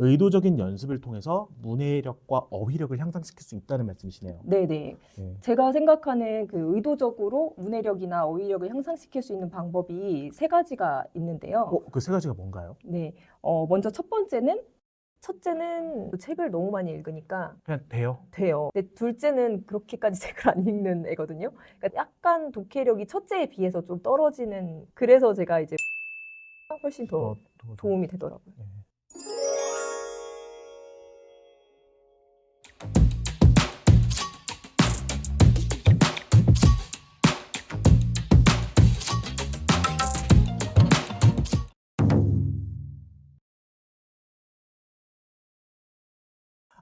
의도적인 연습을 통해서 문해력과 어휘력을 향상시킬 수 있다는 말씀이시네요. 네네. 네. 제가 생각하는 그 의도적으로 문해력이나 어휘력을 향상시킬 수 있는 방법이 세 가지가 있는데요. 그 세 가지가 뭔가요? 네. 먼저 첫째는 책을 너무 많이 읽으니까 그냥 돼요. 돼요. 근데 둘째는 그렇게까지 책을 안 읽는 애거든요. 그러니까 약간 독해력이 첫째에 비해서 좀 떨어지는, 그래서 제가 이제 훨씬 더 도움이 되더라고요. 네.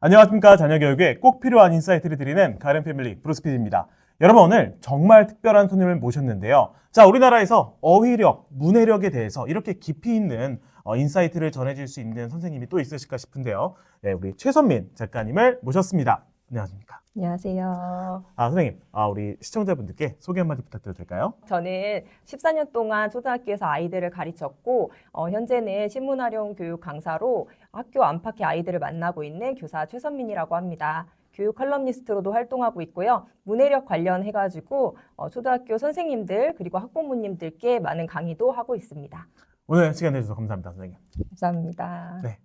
안녕하십니까. 자녀교육에 꼭 필요한 인사이트를 드리는 가른 패밀리 브루스 PD입니다. 여러분, 오늘 정말 특별한 손님을 모셨는데요. 자, 우리나라에서 어휘력, 문해력에 대해서 이렇게 깊이 있는 인사이트를 전해줄 수 있는 선생님이 또 있으실까 싶은데요. 네, 우리 최선민 작가님을 모셨습니다. 안녕하십니까. 안녕하세요. 선생님, 우리 시청자분들께 소개 한마디 부탁드려도 될까요? 저는 14년 동안 초등학교에서 아이들을 가르쳤고, 현재는 신문활용 교육 강사로 학교 안팎의 아이들을 만나고 있는 교사 최선민이라고 합니다. 교육 컬럼니스트로도 활동하고 있고요. 문해력 관련해가지고 초등학교 선생님들 그리고 학부모님들께 많은 강의도 하고 있습니다. 오늘 시간 내주셔서 감사합니다, 선생님. 감사합니다. 네.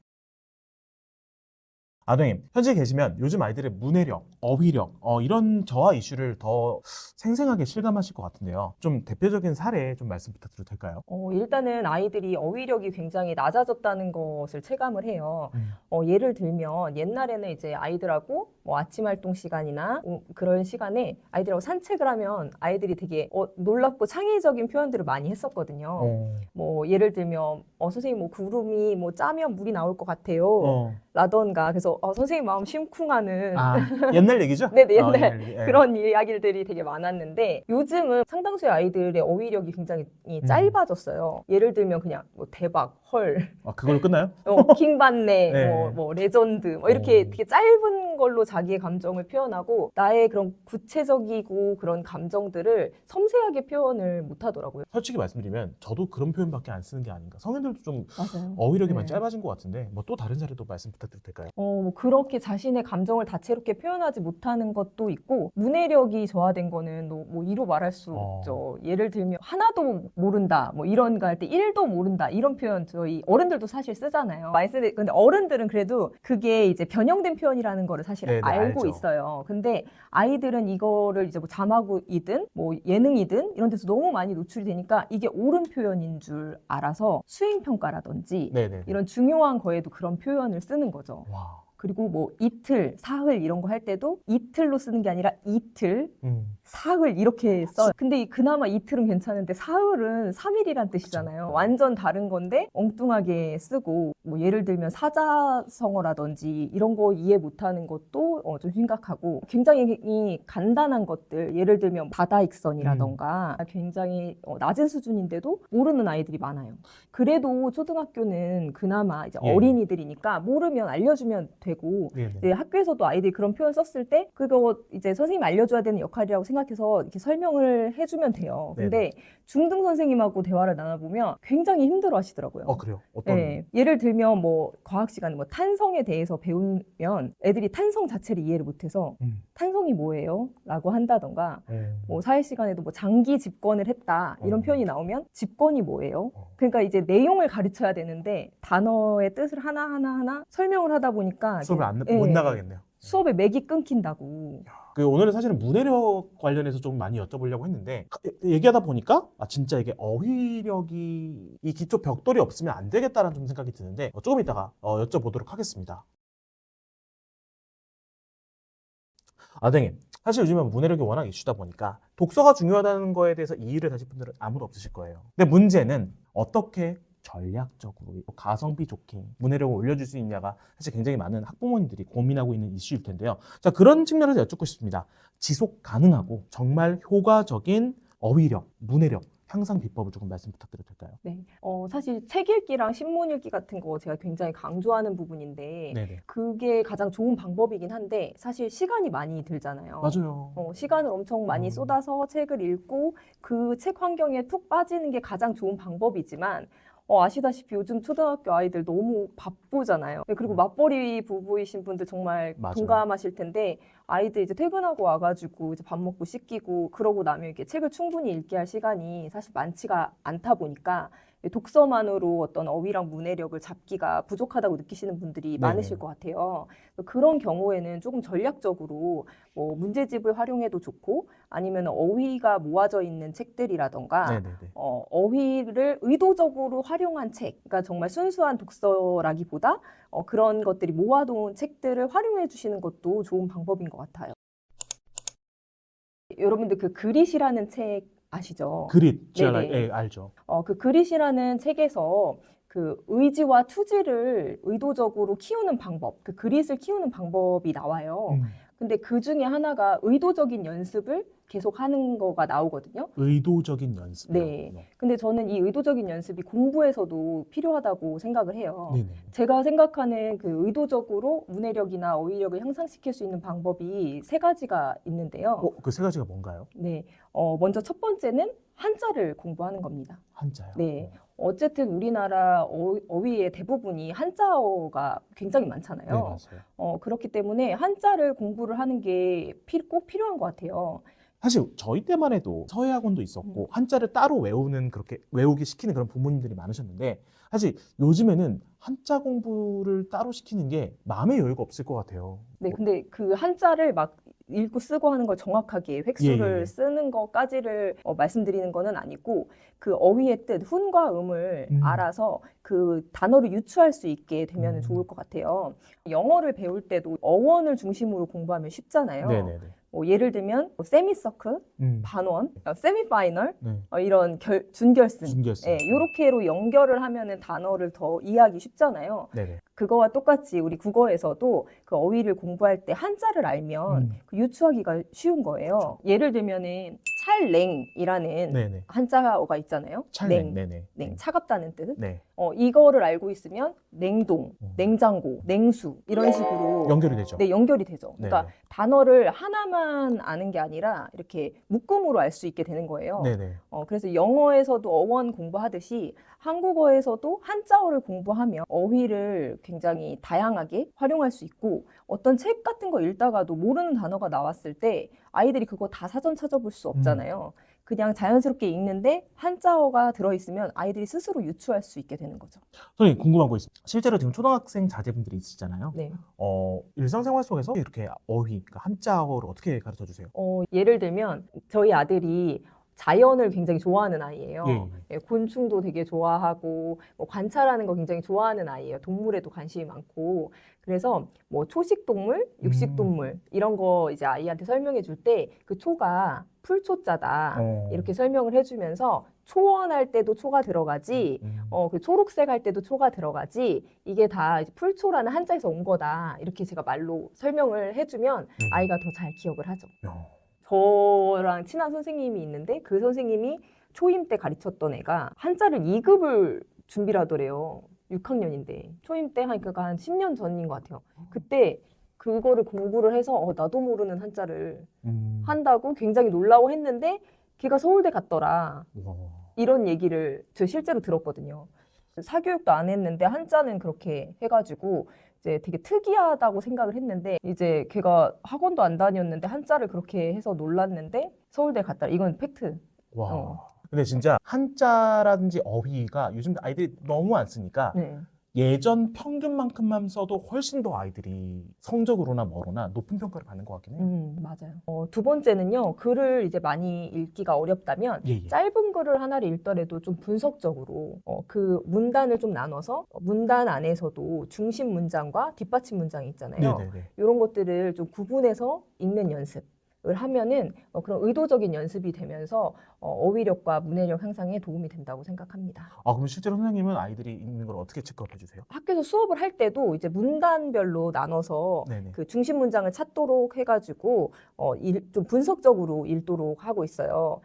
선생님, 현재 계시면 요즘 아이들의 문해력, 어휘력, 이런 저하 이슈를 더 생생하게 실감하실 것 같은데요. 좀 대표적인 사례 좀 말씀 부탁드려도 될까요? 일단은 아이들이 어휘력이 굉장히 낮아졌다는 것을 체감을 해요. 예를 들면 옛날에는 이제 아이들하고 뭐 아침 활동 시간이나 그런 시간에 아이들하고 산책을 하면 아이들이 되게 놀랍고 창의적인 표현들을 많이 했었거든요. 뭐 예를 들면 선생님 뭐 구름이 뭐 짜면 물이 나올 것 같아요. 라던가. 그래서 선생님 마음 심쿵하는 옛날 얘기죠? 네네, 옛날 옛날 얘기. 그런 이야기들이 되게 많았는데 요즘은 상당수의 아이들의 어휘력이 굉장히 짧아졌어요. 예를 들면 그냥 뭐 대박, 헐, 그걸로 끝나요? 킹받네, 네. 뭐 레전드, 뭐 이렇게 되게 짧은 걸로 자기의 감정을 표현하고 나의 그런 구체적이고 그런 감정들을 섬세하게 표현을 못 하더라고요. 솔직히 말씀드리면 저도 그런 표현밖에 안 쓰는 게 아닌가. 성인들도 좀 맞아요. 어휘력이 많이 네. 짧아진 것 같은데 뭐 또 다른 사례도 말씀 부탁드려도 될까요? 뭐 그렇게 자신의 감정을 다채롭게 표현하지 못하는 것도 있고 문해력이 저하된 거는 뭐 이로 말할 수 없죠. 예를 들면 하나도 모른다 뭐 이런 거 할 때 1도 모른다 이런 표현 저희 어른들도 사실 쓰잖아요. 많이 쓰는데 근데 어른들은 그래도 그게 이제 변형된 표현이라는 거를 사실 네네, 알고 알죠. 있어요. 근데 아이들은 이거를 이제 뭐 자막이든 뭐 예능이든 이런 데서 너무 많이 노출이 되니까 이게 옳은 표현인 줄 알아서 수행평가라든지 네네. 이런 중요한 거에도 그런 표현을 쓰는 거죠. 와. 그리고 뭐 이틀, 사흘 이런 거 할 때도 이틀로 쓰는 게 아니라 이틀, 사흘 이렇게 써요. 근데 그나마 이틀은 괜찮은데 사흘은 3일이란 뜻이잖아요. 그쵸. 완전 다른 건데 엉뚱하게 쓰고 뭐 예를 들면 사자성어라든지 이런 거 이해 못하는 것도 좀 심각하고 굉장히 간단한 것들 예를 들면 바다익선이라던가 굉장히 낮은 수준인데도 모르는 아이들이 많아요. 그래도 초등학교는 그나마 이제 어린이들이니까 모르면 알려주면 되고 이제 학교에서도 아이들이 그런 표현 썼을 때 그거 이제 선생님이 알려줘야 되는 역할이라고 생각해서 이렇게 설명을 해주면 돼요. 근데 중등 선생님하고 대화를 나눠보면 굉장히 힘들어 하시더라고요. 그래요? 어떤? 네. 예를 들면 뭐 과학 시간에 뭐 탄성에 대해서 배우면 애들이 탄성 자체를 이해를 못해서 탄성이 뭐예요? 라고 한다던가 뭐 사회 시간에도 뭐 장기 집권을 했다 이런 표현이 나오면 집권이 뭐예요? 그러니까 이제 내용을 가르쳐야 되는데 단어의 뜻을 하나하나 설명을 하다 보니까 수업을 못 나가겠네요. 수업에 맥이 끊긴다고. 오늘은 사실은 문해력 관련해서 좀 많이 여쭤보려고 했는데 얘기하다 보니까 진짜 이게 어휘력이 이 기초 벽돌이 없으면 안 되겠다라는 좀 생각이 드는데 조금 이따가 여쭤보도록 하겠습니다. 선생님, 사실 요즘은 문해력이 워낙 이슈다 보니까 독서가 중요하다는 거에 대해서 이의를 하실 분들은 아무도 없으실 거예요. 근데 문제는 어떻게 전략적으로 가성비 좋게 문해력을 올려줄 수 있냐가 사실 굉장히 많은 학부모님들이 고민하고 있는 이슈일 텐데요. 자, 그런 측면에서 여쭙고 싶습니다. 지속 가능하고 정말 효과적인 어휘력, 문해력 향상 비법을 조금 말씀 부탁드려도 될까요? 네. 사실 책 읽기랑 신문 읽기 같은 거 제가 굉장히 강조하는 부분인데 그게 가장 좋은 방법이긴 한데 사실 시간이 많이 들잖아요. 맞아요. 시간을 엄청 많이 쏟아서 책을 읽고 그 책 환경에 툭 빠지는 게 가장 좋은 방법이지만 아시다시피 요즘 초등학교 아이들 너무 바쁘잖아요. 네, 그리고 맞벌이 부부이신 분들 정말 맞아요. 동감하실 텐데 아이들 이제 퇴근하고 와가지고 이제 밥 먹고 씻기고 그러고 나면 이렇게 책을 충분히 읽게 할 시간이 사실 많지가 않다 보니까 독서만으로 어떤 어휘랑 문해력을 잡기가 부족하다고 느끼시는 분들이 많으실 것 같아요. 그런 경우에는 조금 전략적으로 뭐 문제집을 활용해도 좋고 아니면 어휘가 모아져 있는 책들이라던가 네네네. 어휘를 의도적으로 활용한 책, 그러니까 정말 순수한 독서라기보다 그런 것들이 모아놓은 책들을 활용해 주시는 것도 좋은 방법인 것 같아요. 여러분들 그 그릿이라는 책 아시죠? 그릿, 네네. 예, 알죠. 그 그릿이라는 책에서 그 의지와 투지를 의도적으로 키우는 방법, 그 그릿을 키우는 방법이 나와요. 근데 그 중에 하나가 의도적인 연습을 계속 하는 거가 나오거든요. 의도적인 연습이요. 네. 근데 저는 이 의도적인 연습이 공부에서도 필요하다고 생각을 해요. 네네. 제가 생각하는 그 의도적으로 문해력이나 어휘력을 향상시킬 수 있는 방법이 3가지가 있는데요. 그 3가지가 뭔가요? 네. 먼저 첫 번째는 한자를 공부하는 겁니다. 한자요. 네. 어쨌든 우리나라 어휘의 대부분이 한자어가 굉장히 많잖아요. 네, 맞아요. 그렇기 때문에 한자를 공부를 하는 게 꼭 필요한 것 같아요. 사실 저희 때만 해도 서예학원도 있었고 한자를 따로 그렇게 외우게 시키는 그런 부모님들이 많으셨는데 사실 요즘에는 한자 공부를 따로 시키는 게 마음의 여유가 없을 것 같아요. 네, 근데 그 한자를 막 읽고 쓰고 하는 걸 정확하게 획수를 예. 쓰는 것까지를 말씀드리는 거는 아니고 그 어휘의 뜻, 훈과 음을 알아서 그 단어를 유추할 수 있게 되면 좋을 것 같아요. 영어를 배울 때도 어원을 중심으로 공부하면 쉽잖아요. 네네네. 예를 들면 세미서클, 반원, 세미파이널 네. 이런 준결승, 준결승. 요렇게로 연결을 하면은 단어를 더 이해하기 쉽잖아요. 네네. 그거와 똑같이 우리 국어에서도 그 어휘를 공부할 때 한자를 알면 그 유추하기가 쉬운 거예요. 그렇죠. 예를 들면은 찰냉이라는 네네. 한자어가 있잖아요. 찰냉. 네네. 냉, 차갑다는 뜻. 네. 이거를 알고 있으면 냉동, 냉장고, 냉수 이런 식으로 연결이 되죠. 네, 연결이 되죠. 그러니까 네네. 단어를 하나만 아는 게 아니라 이렇게 묶음으로 알 수 있게 되는 거예요. 네네. 그래서 영어에서도 어원 공부하듯이 한국어에서도 한자어를 공부하면 어휘를 굉장히 다양하게 활용할 수 있고 어떤 책 같은 거 읽다가도 모르는 단어가 나왔을 때 아이들이 그거 다 사전 찾아볼 수 없잖아요. 그냥 자연스럽게 읽는데 한자어가 들어있으면 아이들이 스스로 유추할 수 있게 되는 거죠. 선생님 궁금한 거 있습니다. 실제로 지금 초등학생 자제분들이 있으시잖아요. 네. 일상생활 속에서 이렇게 어휘, 그러니까 한자어를 어떻게 가르쳐 주세요? 예를 들면 저희 아들이 자연을 굉장히 좋아하는 아이예요. 예. 곤충도 되게 좋아하고 뭐 관찰하는 거 굉장히 좋아하는 아이예요. 동물에도 관심이 많고 그래서 뭐 초식 동물, 육식 동물 이런 거 이제 아이한테 설명해 줄 때 그 초가 풀초자다 이렇게 설명을 해주면서 초원할 때도 초가 들어가지 그 초록색 할 때도 초가 들어가지 이게 다 이제 풀초라는 한자에서 온 거다 이렇게 제가 말로 설명을 해주면 아이가 더 잘 기억을 하죠. 저랑 친한 선생님이 있는데 그 선생님이 초임 때 가르쳤던 애가 한자를 2급을 준비를 하더래요. 6학년인데 초임 때 하니까 한 10년 전인 것 같아요. 그때 그거를 공부를 해서 나도 모르는 한자를 한다고 굉장히 놀라워했는데 걔가 서울대 갔더라. 이런 얘기를 저 실제로 들었거든요. 사교육도 안 했는데 한자는 그렇게 해가지고 이제 되게 특이하다고 생각을 했는데 이제 걔가 학원도 안 다녔는데 한자를 그렇게 해서 놀랐는데 서울대 갔다. 이건 팩트. 와. 근데 진짜 한자라든지 어휘가 요즘 아이들이 너무 안 쓰니까 네. 예전 평균만큼만 써도 훨씬 더 아이들이 성적으로나 뭐로나 높은 평가를 받는 것 같긴 해요. 맞아요. 두 번째는요, 글을 이제 많이 읽기가 어렵다면 짧은 글을 하나를 읽더라도 좀 분석적으로 그 문단을 좀 나눠서 문단 안에서도 중심 문장과 뒷받침 문장이 있잖아요. 이런 것들을 좀 구분해서 읽는 연습. 을 하면은 그런 의도적인 연습이 되면서 어휘력과 문해력 향상에 도움이 된다고 생각합니다. 그럼 실제로 선생님은 아이들이 읽는 걸 어떻게 체크해 주세요? 학교에서 수업을 할 때도 이제 문단별로 나눠서 그 중심 문장을 찾도록 해가지고 좀 분석적으로 읽도록 하고 있어요.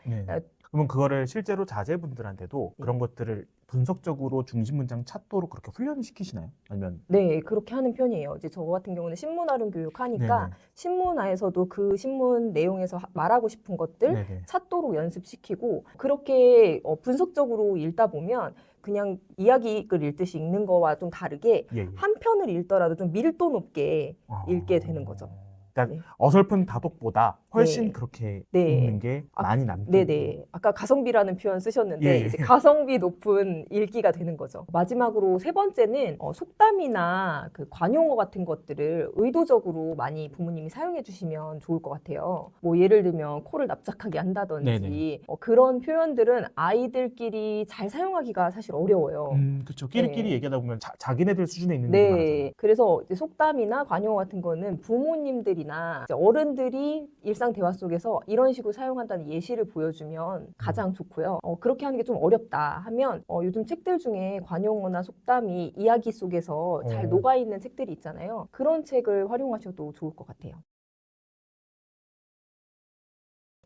그러면 그거를 실제로 자제분들한테도 그런 것들을 분석적으로 중심 문장 찾도록 그렇게 훈련을 시키시나요? 아니면 네, 그렇게 하는 편이에요. 이제 저 같은 경우는 신문활용 교육하니까 신문화에서도 그 신문 내용에서 말하고 싶은 것들 찾도록 연습시키고 그렇게 분석적으로 읽다 보면 그냥 이야기글 읽듯이 읽는 거와 좀 다르게 예, 예. 한 편을 읽더라도 좀 밀도 높게 읽게 되는 거죠. 그러니까 네. 어설픈 다독보다 훨씬 네. 그렇게 네. 읽는 게 많이 남고. 네네. 아까 가성비라는 표현 쓰셨는데 예, 예. 이제 가성비 높은 읽기가 되는 거죠. 마지막으로 세 번째는 속담이나 그 관용어 같은 것들을 의도적으로 많이 부모님이 사용해 주시면 좋을 것 같아요. 뭐 예를 들면 코를 납작하게 한다든지 네네. 그런 표현들은 아이들끼리 잘 사용하기가 사실 어려워요. 그렇죠. 끼리끼리 네. 얘기하다 보면 자기네들 수준에 있는 얘기 많아요. 네. 그래서 이제 속담이나 관용어 같은 거는 부모님들이나 이제 어른들이 일상 대화 속에서 이런 식으로 사용한다는 예시를 보여주면 가장 좋고요. 그렇게 하는 게 좀 어렵다 하면 요즘 책들 중에 관용어나 속담이 이야기 속에서 잘 녹아있는 책들이 있잖아요. 그런 책을 활용하셔도 좋을 것 같아요.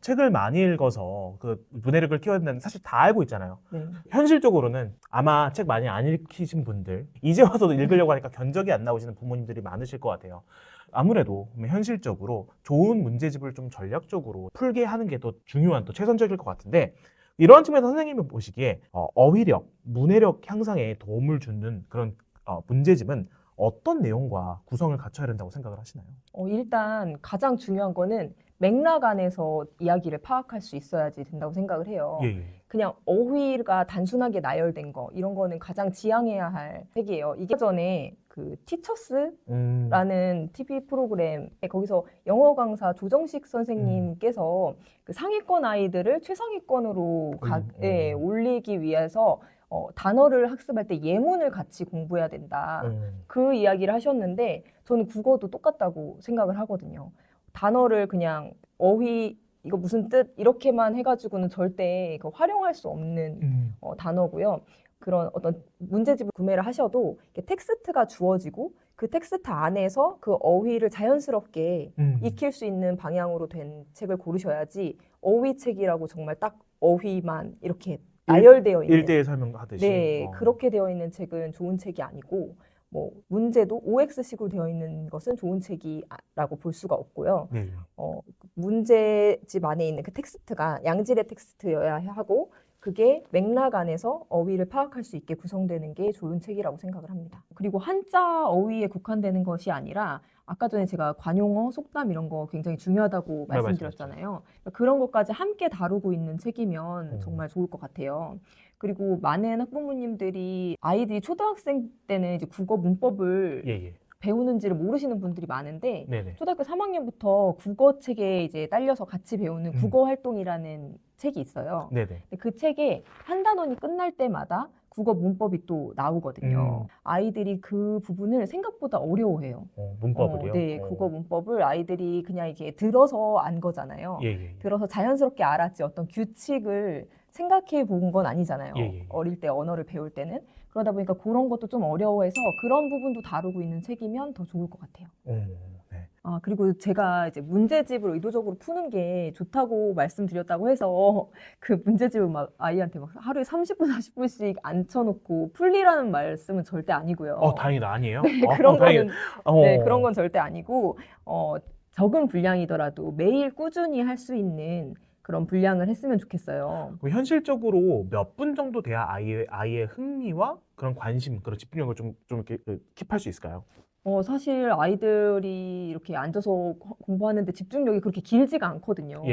책을 많이 읽어서 그 문해력을 키워야 된다는 사실 다 알고 있잖아요. 네. 현실적으로는 아마 책 많이 안 읽히신 분들, 이제 와서도 읽으려고 하니까 견적이 안 나오시는 부모님들이 많으실 것 같아요. 아무래도 현실적으로 좋은 문제집을 좀 전략적으로 풀게 하는 게 더 중요한, 또 최선적일 것 같은데, 이러한 측면에서 선생님이 보시기에 어휘력, 문해력 향상에 도움을 주는 그런 문제집은 어떤 내용과 구성을 갖춰야 된다고 생각을 하시나요? 일단 가장 중요한 거는 맥락 안에서 이야기를 파악할 수 있어야지 된다고 생각을 해요. 예, 예. 그냥 어휘가 단순하게 나열된 거 이런 거는 가장 지양해야 할 책이에요. 이게 전에 그 티처스라는 TV 프로그램 거기서 영어 강사 조정식 선생님께서 그 상위권 아이들을 최상위권으로 올리기 위해서 단어를 학습할 때 예문을 같이 공부해야 된다. 그 이야기를 하셨는데 저는 국어도 똑같다고 생각을 하거든요. 단어를 그냥 어휘 이거 무슨 뜻 이렇게만 해가지고는 절대 활용할 수 없는 단어고요. 그런 어떤 문제집을 구매를 하셔도 텍스트가 주어지고 그 텍스트 안에서 그 어휘를 자연스럽게 익힐 수 있는 방향으로 된 책을 고르셔야지 어휘책이라고 정말 딱 어휘만 이렇게 나열되어 있는 1대1 설명하듯이. 네, 그렇게 되어 있는 책은 좋은 책이 아니고 뭐 문제도 OX식으로 되어 있는 것은 좋은 책이라고 볼 수가 없고요. 네. 문제집 안에 있는 그 텍스트가 양질의 텍스트여야 하고 그게 맥락 안에서 어휘를 파악할 수 있게 구성되는 게 좋은 책이라고 생각을 합니다. 그리고 한자 어휘에 국한되는 것이 아니라 아까 전에 제가 관용어, 속담 이런 거 굉장히 중요하다고 네, 말씀드렸잖아요. 그런 것까지 함께 다루고 있는 책이면 정말 좋을 것 같아요. 그리고 많은 학부모님들이 아이들이 초등학생 때는 이제 국어 문법을 배우는지를 모르시는 분들이 많은데 네네. 초등학교 3학년부터 국어책에 이제 딸려서 같이 배우는 국어 활동이라는 책이 있어요. 네네. 그 책에 한 단원이 끝날 때마다 국어 문법이 또 나오거든요. 아이들이 그 부분을 생각보다 어려워해요. 문법을요? 네, 국어 문법을 아이들이 그냥 이렇게 들어서 안 거잖아요. 예. 들어서 자연스럽게 알았지 어떤 규칙을 생각해 본 건 아니잖아요. 예. 어릴 때 언어를 배울 때는. 그러다 보니까 그런 것도 좀 어려워해서 그런 부분도 다루고 있는 책이면 더 좋을 것 같아요. 네. 그리고 제가 이제 문제집을 의도적으로 푸는 게 좋다고 말씀드렸다고 해서 그 문제집을 막 아이한테 막 하루에 30분, 40분씩 앉혀놓고 풀리라는 말씀은 절대 아니고요. 다행이다. 아니에요? 네, 그런 거는 네, 그런 건 절대 아니고 적은 분량이더라도 매일 꾸준히 할 수 있는 그런 분량을 했으면 좋겠어요. 현실적으로 몇 분 정도 돼야 아이의 흥미와 그런 관심, 그런 집중력을 좀 이렇게 킵할 수 있을까요? 사실 아이들이 이렇게 앉아서 공부하는데 집중력이 그렇게 길지가 않거든요.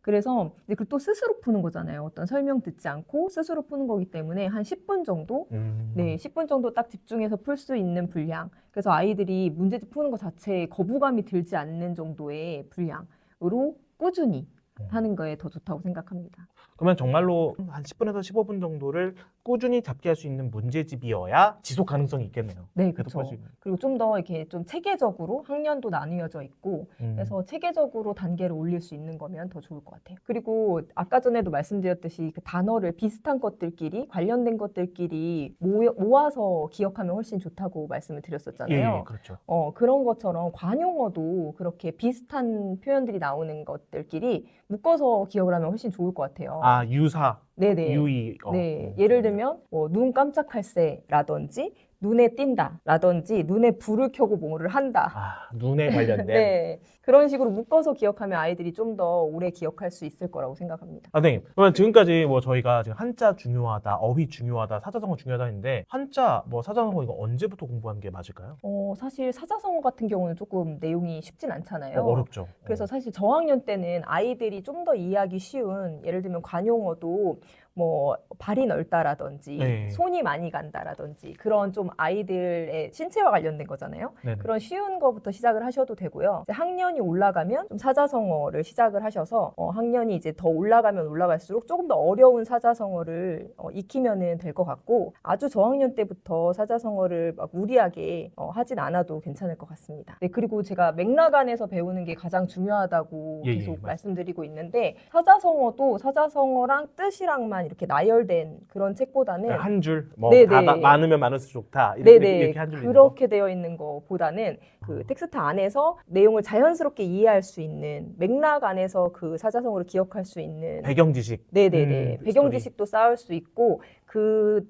그래서 이제 또 스스로 푸는 거잖아요. 어떤 설명 듣지 않고 스스로 푸는 거기 때문에 한 10분 정도? 네, 10분 정도 딱 집중해서 풀 수 있는 분량. 그래서 아이들이 문제집 푸는 것 자체에 거부감이 들지 않는 정도의 분량으로 꾸준히 하는 거에 더 좋다고 생각합니다. 그러면 정말로 한 10분에서 15분 정도를 꾸준히 잡게 할 수 있는 문제집이어야 지속 가능성이 있겠네요. 네, 그렇죠. 그리고 좀 더 이렇게 좀 체계적으로 학년도 나뉘어져 있고 그래서 체계적으로 단계를 올릴 수 있는 거면 더 좋을 것 같아요. 그리고 아까 전에도 말씀드렸듯이 그 단어를 비슷한 것들끼리 관련된 것들끼리 모아서 기억하면 훨씬 좋다고 말씀을 드렸었잖아요. 그렇죠. 그런 것처럼 관용어도 그렇게 비슷한 표현들이 나오는 것들끼리 묶어서 기억을 하면 훨씬 좋을 것 같아요. 유사. 네네. 유의. 네, 예를 들면 뭐 눈 깜짝할 새라든지 눈에 띈다라든지 눈에 불을 켜고 뭐를 한다. 아, 눈에 관련된. 네, 그런 식으로 묶어서 기억하면 아이들이 좀 더 오래 기억할 수 있을 거라고 생각합니다. 선생님, 그러면 지금까지 뭐 저희가 지금 한자 중요하다, 어휘 중요하다, 사자성어 중요하다 했는데 한자, 뭐 사자성어 이거 언제부터 공부하는 게 맞을까요? 사실 사자성어 같은 경우는 조금 내용이 쉽진 않잖아요. 어렵죠. 그래서 사실 저학년 때는 아이들이 좀 더 이해하기 쉬운, 예를 들면 관용어도 뭐 발이 넓다라든지 네. 손이 많이 간다라든지 그런 좀 아이들의 신체와 관련된 거잖아요. 네네. 그런 쉬운 거부터 시작을 하셔도 되고요. 이제 학년이 올라가면 좀 사자성어를 시작을 하셔서 학년이 이제 더 올라가면 올라갈수록 조금 더 어려운 사자성어를 익히면은 될 것 같고, 아주 저학년 때부터 사자성어를 막 무리하게 하진 않아도 괜찮을 것 같습니다. 네, 그리고 제가 맥락 안에서 배우는 게 가장 중요하다고 예, 계속 맞습니다. 말씀드리고 있는데, 사자성어도 사자성어랑 뜻이랑만 이렇게 나열된 그런 책보다는 한 줄, 뭐 네네. 많으면 많을수록 좋다. 네네, 이렇게 한 줄 있는 거. 그렇게 되어 있는 것보다는 그 텍스트 안에서 내용을 자연스럽게 이해할 수 있는, 맥락 안에서 그 사자성어를 기억할 수 있는 배경 지식. 네네네, 배경 스토리. 지식도 쌓을 수 있고 그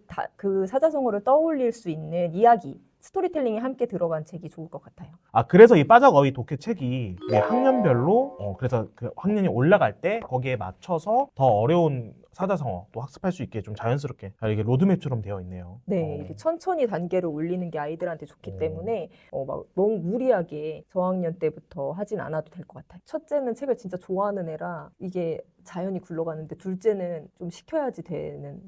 사자성어를 떠올릴 수 있는 이야기, 스토리텔링이 함께 들어간 책이 좋을 것 같아요. 아, 그래서 이 빠작어휘 독해 책이 학년별로 그래서 그 학년이 올라갈 때 거기에 맞춰서 더 어려운 사자성어 또 학습할 수 있게 좀 자연스럽게 이게 로드맵처럼 되어 있네요. 네, 이렇게 천천히 단계를 올리는 게 아이들한테 좋기 때문에 막 너무 무리하게 저학년 때부터 하진 않아도 될 것 같아요. 첫째는 책을 진짜 좋아하는 애라 이게 자연히 굴러가는데, 둘째는 좀 시켜야지 되는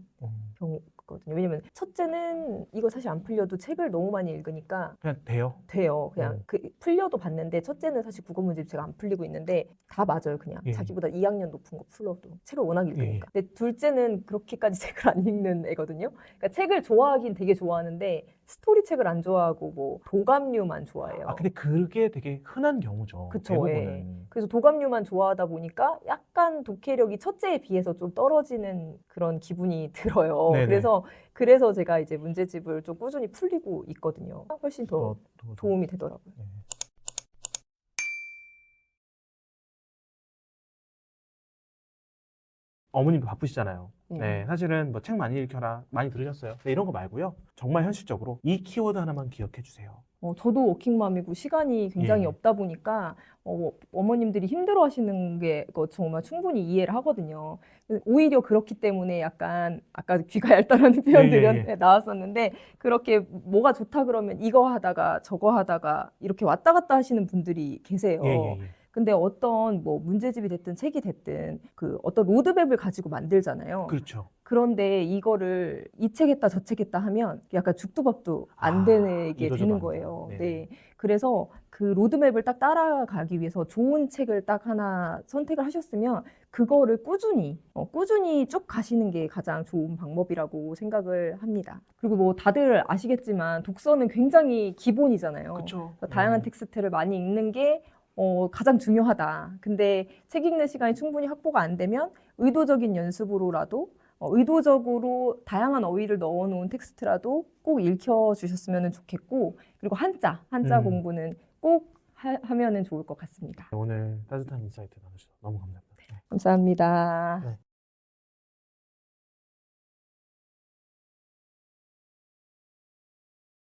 경우거든요. 왜냐면 첫째는 이거 사실 안 풀려도 책을 너무 많이 읽으니까 그냥 돼요. 돼요. 그냥 풀려도 봤는데, 첫째는 사실 국어 문제집 제가 안 풀리고 있는데 다 맞아요. 그냥 예. 자기보다 2학년 높은 거 풀러도 책을 워낙 읽으니까. 예. 근데 둘째는 그렇게까지 책을 안 읽는 애거든요. 그러니까 책을 좋아하긴 되게 좋아하는데 스토리 책을 안 좋아하고 뭐 도감류만 좋아해요. 아, 근데 그게 되게 흔한 경우죠. 그쵸, 대부분은. 예. 그래서 도감류만 좋아하다 보니까 약간 독해력이 첫째에 비해서 좀 떨어지는 그런 기분이 들어요. 네네. 그래서 제가 이제 문제집을 좀 꾸준히 풀리고 있거든요. 훨씬 더 더 도움이 되더라고요. 네. 어머님도 바쁘시잖아요. 네, 사실은 뭐 책 많이 읽혀라 많이 들으셨어요. 네, 이런 거 말고요. 정말 현실적으로 이 키워드 하나만 기억해 주세요. 저도 워킹맘이고 시간이 굉장히 예. 없다 보니까 어머님들이 힘들어하시는 게 정말 충분히 이해를 하거든요. 오히려 그렇기 때문에 약간 아까 귀가 얇다라는 표현들이 나왔었는데, 그렇게 뭐가 좋다 그러면 이거 하다가 저거 하다가 이렇게 왔다 갔다 하시는 분들이 계세요. 근데 어떤 뭐 문제집이 됐든 책이 됐든 그 어떤 로드맵을 가지고 만들잖아요. 그렇죠. 그런데 이거를 이 책 했다 저 책 했다 하면 약간 죽도 밥도 안 되게 이도저도 되는 안 거예요. 돼요. 네. 그래서 그 로드맵을 딱 따라가기 위해서 좋은 책을 딱 하나 선택을 하셨으면 그거를 꾸준히 쭉 가시는 게 가장 좋은 방법이라고 생각을 합니다. 그리고 뭐 다들 아시겠지만 독서는 굉장히 기본이잖아요. 그렇죠. 다양한 텍스트를 많이 읽는 게 가장 중요하다. 근데 책 읽는 시간이 충분히 확보가 안 되면 의도적인 연습으로라도 의도적으로 다양한 어휘를 넣어놓은 텍스트라도 꼭 읽혀주셨으면 좋겠고, 그리고 한자 공부는 꼭 하면은 좋을 것 같습니다. 오늘 따뜻한 인사이트 나누셔서 너무 감사합니다. 감사합니다. 네.